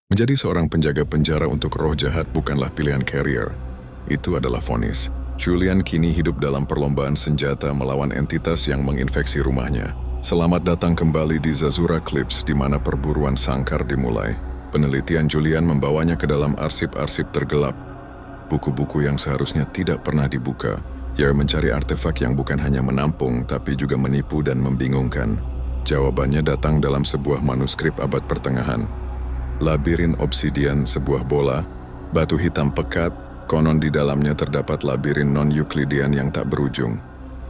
Menjadi seorang penjaga penjara untuk roh jahat bukanlah pilihan carrier. Itu adalah vonis. Julian kini hidup dalam perlombaan senjata melawan entitas yang menginfeksi rumahnya. Selamat datang kembali di Zazura Clips, di mana perburuan sangkar dimulai. Penelitian Julian membawanya ke dalam arsip-arsip tergelap. Buku-buku yang seharusnya tidak pernah dibuka. Ia mencari artefak yang bukan hanya menampung, tapi juga menipu dan membingungkan. Jawabannya datang dalam sebuah manuskrip abad pertengahan. Labirin obsidian, sebuah bola, batu hitam pekat, konon di dalamnya terdapat labirin non-Euklidian yang tak berujung.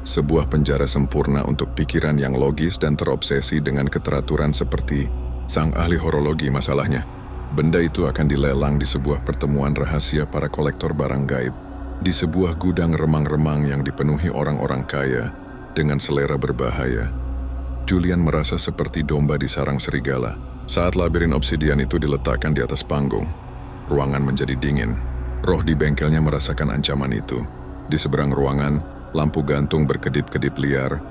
Sebuah penjara sempurna untuk pikiran yang logis dan terobsesi dengan keteraturan seperti sang ahli horologi masalahnya. Benda itu akan dilelang di sebuah pertemuan rahasia para kolektor barang gaib. Di sebuah gudang remang-remang yang dipenuhi orang-orang kaya dengan selera berbahaya. Julian merasa seperti domba di sarang serigala. Saat labirin obsidian itu diletakkan di atas panggung, ruangan menjadi dingin. Roh di bengkelnya merasakan ancaman itu. Di seberang ruangan, lampu gantung berkedip-kedip liar,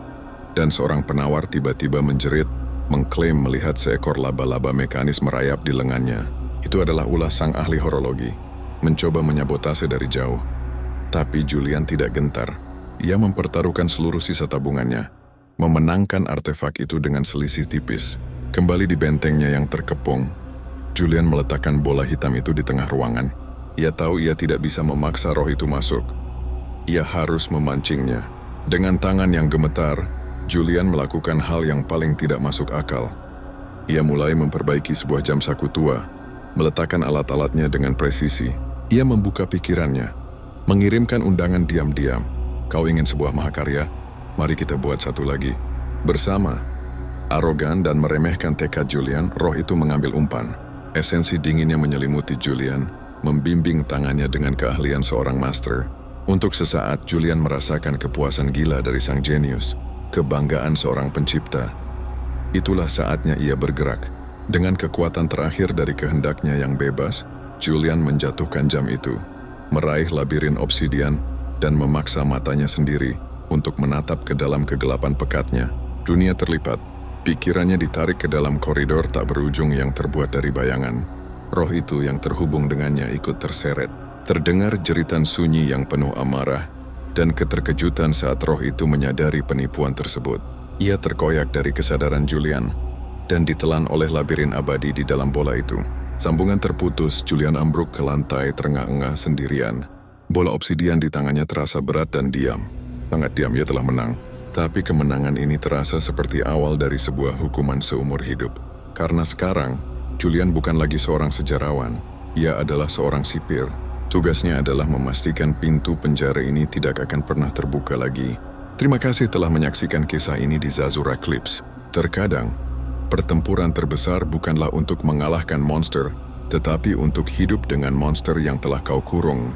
dan seorang penawar tiba-tiba menjerit, mengklaim melihat seekor laba-laba mekanis merayap di lengannya. Itu adalah ulah sang ahli horologi, mencoba menyabotase dari jauh. Tapi Julian tidak gentar. Ia mempertaruhkan seluruh sisa tabungannya, memenangkan artefak itu dengan selisih tipis. Kembali di bentengnya yang terkepung, Julian meletakkan bola hitam itu di tengah ruangan. Ia tahu ia tidak bisa memaksa roh itu masuk. Ia harus memancingnya. Dengan tangan yang gemetar, Julian melakukan hal yang paling tidak masuk akal. Ia mulai memperbaiki sebuah jam saku tua, meletakkan alat-alatnya dengan presisi. Ia membuka pikirannya, mengirimkan undangan diam-diam. Kau ingin sebuah mahakarya? Mari kita buat satu lagi. Bersama. Arogan dan meremehkan tekad Julian, roh itu mengambil umpan. Esensi dinginnya menyelimuti Julian, membimbing tangannya dengan keahlian seorang master. Untuk sesaat, Julian merasakan kepuasan gila dari sang jenius, kebanggaan seorang pencipta. Itulah saatnya ia bergerak. Dengan kekuatan terakhir dari kehendaknya yang bebas, Julian menjatuhkan jam itu, meraih labirin obsidian, dan memaksa matanya sendiri untuk menatap ke dalam kegelapan pekatnya. Dunia terlipat. Pikirannya ditarik ke dalam koridor tak berujung yang terbuat dari bayangan. Roh itu yang terhubung dengannya ikut terseret. Terdengar jeritan sunyi yang penuh amarah dan keterkejutan saat roh itu menyadari penipuan tersebut. Ia terkoyak dari kesadaran Julian dan ditelan oleh labirin abadi di dalam bola itu. Sambungan terputus, Julian ambruk ke lantai terengah-engah sendirian. Bola obsidian di tangannya terasa berat dan diam. Sangat diam, ia telah menang. Tapi kemenangan ini terasa seperti awal dari sebuah hukuman seumur hidup. Karena sekarang, Julian bukan lagi seorang sejarawan. Ia adalah seorang sipir. Tugasnya adalah memastikan pintu penjara ini tidak akan pernah terbuka lagi. Terima kasih telah menyaksikan kisah ini di Zazura Clips. Terkadang, pertempuran terbesar bukanlah untuk mengalahkan monster, tetapi untuk hidup dengan monster yang telah kau kurung.